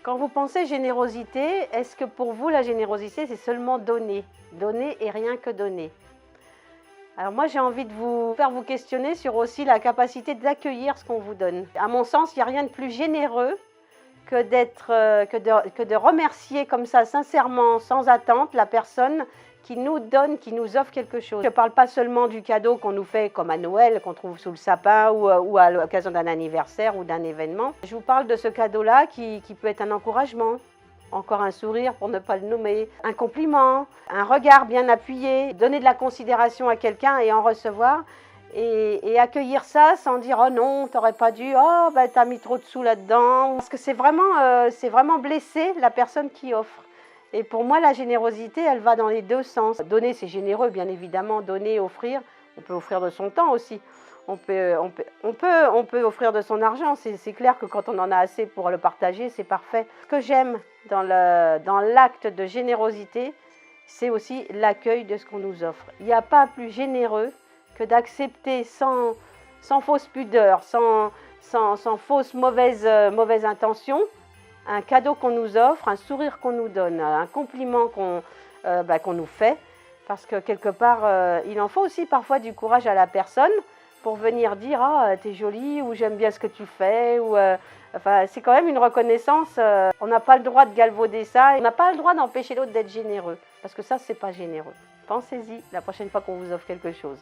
Quand vous pensez générosité, est-ce que pour vous la générosité c'est seulement donner? Donner et rien que donner? Alors moi j'ai envie de vous faire vous questionner sur aussi la capacité d'accueillir ce qu'on vous donne. À mon sens, il n'y a rien de plus généreux que que de remercier comme ça sincèrement, sans attente, la personne qui nous donne, qui nous offre quelque chose. Je ne parle pas seulement du cadeau qu'on nous fait comme à Noël, qu'on trouve sous le sapin ou à l'occasion d'un anniversaire ou d'un événement. Je vous parle de ce cadeau-là qui peut être un encouragement, encore un sourire pour ne pas le nommer, un compliment, un regard bien appuyé, donner de la considération à quelqu'un et en recevoir. Et accueillir ça sans dire oh non, t'aurais pas dû, oh ben t'as mis trop de sous là-dedans. Parce que c'est vraiment blesser la personne qui offre. Et pour moi, la générosité, elle va dans les deux sens. Donner, c'est généreux, bien évidemment. Donner, offrir. On peut offrir de son temps aussi. On peut offrir de son argent. C'est clair que quand on en a assez pour le partager, c'est parfait. Ce que j'aime dans l'acte de générosité, c'est aussi l'accueil de ce qu'on nous offre. Il n'y a pas plus généreux que d'accepter sans fausse pudeur, sans fausse mauvaise intention, un cadeau qu'on nous offre, un sourire qu'on nous donne, un compliment qu'on nous fait. Parce que quelque part, il en faut aussi parfois du courage à la personne pour venir dire « Ah, t'es jolie » ou « J'aime bien ce que tu fais » ou enfin, c'est quand même une reconnaissance. On n'a pas le droit de galvauder ça. On n'a pas le droit d'empêcher l'autre d'être généreux. Parce que ça, c'est pas généreux. Pensez-y la prochaine fois qu'on vous offre quelque chose.